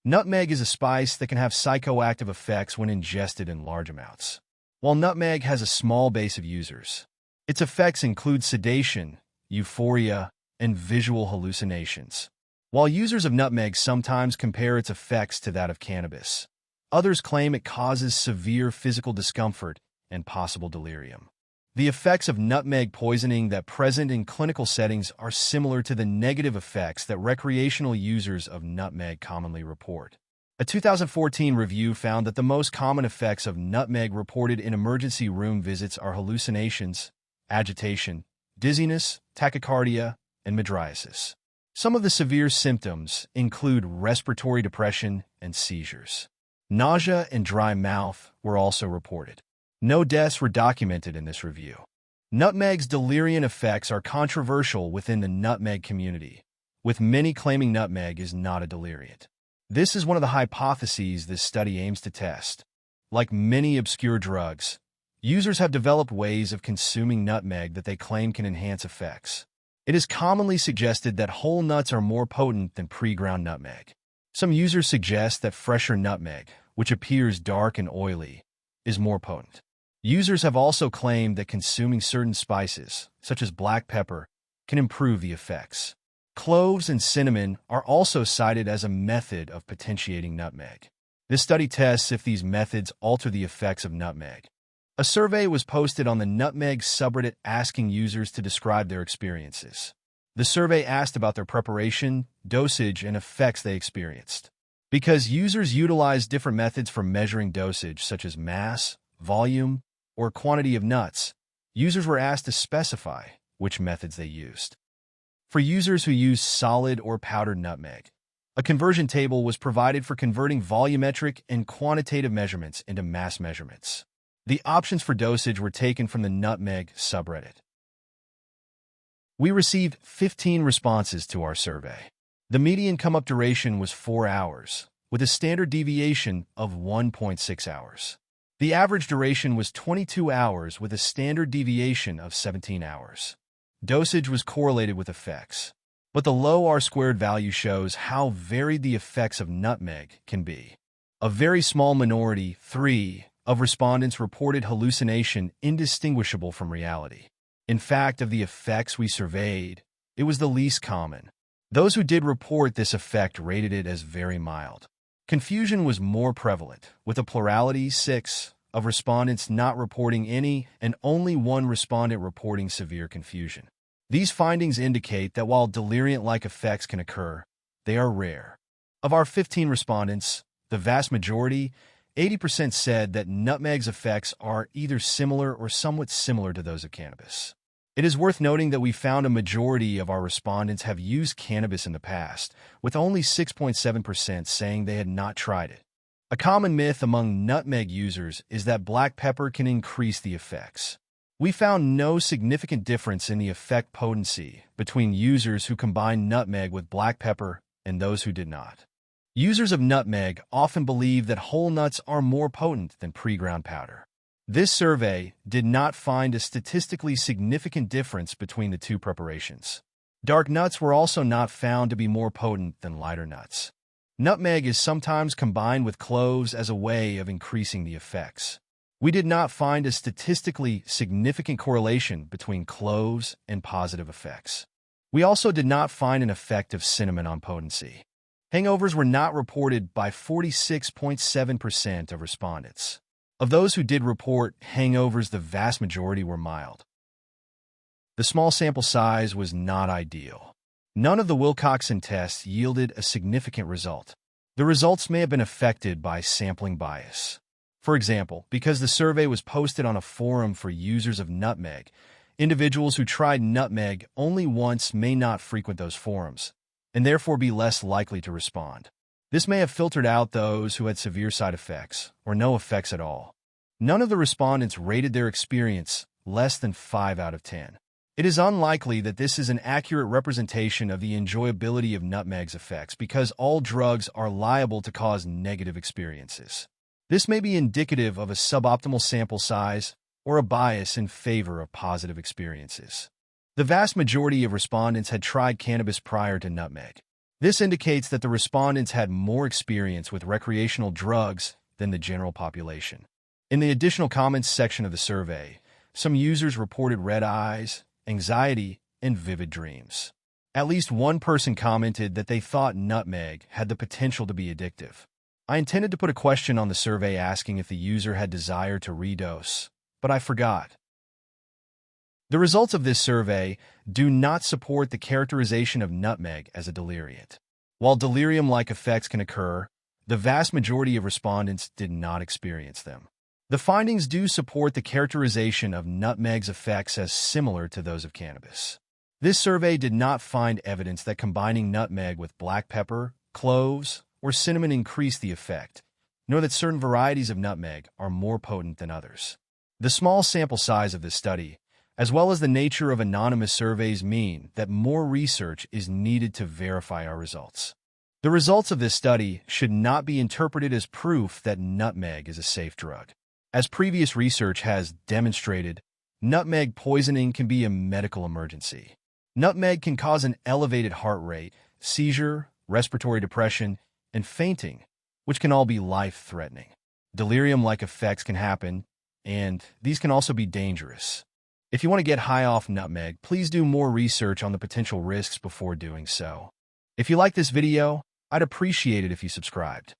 Nutmeg is a spice that can have psychoactive effects when ingested in large amounts. While nutmeg has a small base of users, its effects include sedation, euphoria, and visual hallucinations. While users of nutmeg sometimes compare its effects to that of cannabis, others claim it causes severe physical discomfort and possible delirium. The effects of nutmeg poisoning that present in clinical settings are similar to the negative effects that recreational users of nutmeg commonly report. A 2014 review found that the most common effects of nutmeg reported in emergency room visits are hallucinations, agitation, dizziness, tachycardia, and mydriasis. Some of the severe symptoms include respiratory depression and seizures. Nausea and dry mouth were also reported. No deaths were documented in this review. Nutmeg's deliriant effects are controversial within the nutmeg community, with many claiming nutmeg is not a deliriant. This is one of the hypotheses this study aims to test. Like many obscure drugs, users have developed ways of consuming nutmeg that they claim can enhance effects. It is commonly suggested that whole nuts are more potent than pre-ground nutmeg. Some users suggest that fresher nutmeg, which appears dark and oily, is more potent. Users have also claimed that consuming certain spices, such as black pepper, can improve the effects. Cloves and cinnamon are also cited as a method of potentiating nutmeg. This study tests if these methods alter the effects of nutmeg. A survey was posted on the Nutmeg subreddit asking users to describe their experiences. The survey asked about their preparation, dosage, and effects they experienced. Because users utilized different methods for measuring dosage, such as mass, volume, or quantity of nuts, users were asked to specify which methods they used. For users who use solid or powdered nutmeg, a conversion table was provided for converting volumetric and quantitative measurements into mass measurements. The options for dosage were taken from the Nutmeg subreddit. We received 15 responses to our survey. The median come-up duration was 4 hours, with a standard deviation of 1.6 hours. The average duration was 22 hours with a standard deviation of 17 hours. Dosage was correlated with effects, but the low R-squared value shows how varied the effects of nutmeg can be. A very small minority, 3, of respondents reported hallucination indistinguishable from reality. In fact, of the effects we surveyed, it was the least common. Those who did report this effect rated it as very mild. Confusion was more prevalent, with a plurality, 6, of respondents not reporting any and only 1 respondent reporting severe confusion. These findings indicate that while deliriant-like effects can occur, they are rare. Of our 15 respondents, the vast majority, 80%, said that nutmeg's effects are either similar or somewhat similar to those of cannabis. It is worth noting that we found a majority of our respondents have used cannabis in the past, with only 6.7% saying they had not tried it. A common myth among nutmeg users is that black pepper can increase the effects. We found no significant difference in the effect potency between users who combined nutmeg with black pepper and those who did not. Users of nutmeg often believe that whole nuts are more potent than pre-ground powder. This survey did not find a statistically significant difference between the two preparations. Dark nuts were also not found to be more potent than lighter nuts. Nutmeg is sometimes combined with cloves as a way of increasing the effects. We did not find a statistically significant correlation between cloves and positive effects. We also did not find an effect of cinnamon on potency. Hangovers were not reported by 46.7% of respondents. Of those who did report hangovers, the vast majority were mild. The small sample size was not ideal. None of the Wilcoxon tests yielded a significant result. The results may have been affected by sampling bias. For example, because the survey was posted on a forum for users of nutmeg, individuals who tried nutmeg only once may not frequent those forums, and therefore be less likely to respond. This may have filtered out those who had severe side effects, or no effects at all. None of the respondents rated their experience less than 5 out of 10. It is unlikely that this is an accurate representation of the enjoyability of nutmeg's effects because all drugs are liable to cause negative experiences. This may be indicative of a suboptimal sample size or a bias in favor of positive experiences. The vast majority of respondents had tried cannabis prior to nutmeg. This indicates that the respondents had more experience with recreational drugs than the general population. In the additional comments section of the survey, some users reported red eyes, anxiety, and vivid dreams. At least one person commented that they thought nutmeg had the potential to be addictive. I intended to put a question on the survey asking if the user had desire to redose, but I forgot. The results of this survey do not support the characterization of nutmeg as a deliriant. While delirium-like effects can occur, the vast majority of respondents did not experience them. The findings do support the characterization of nutmeg's effects as similar to those of cannabis. This survey did not find evidence that combining nutmeg with black pepper, cloves, or cinnamon increased the effect, nor that certain varieties of nutmeg are more potent than others. The small sample size of this study, as well as the nature of anonymous surveys, mean that more research is needed to verify our results. The results of this study should not be interpreted as proof that nutmeg is a safe drug. As previous research has demonstrated, nutmeg poisoning can be a medical emergency. Nutmeg can cause an elevated heart rate, seizure, respiratory depression, and fainting, which can all be life-threatening. Delirium-like effects can happen, and these can also be dangerous. If you want to get high off nutmeg, please do more research on the potential risks before doing so. If you like this video, I'd appreciate it if you subscribed.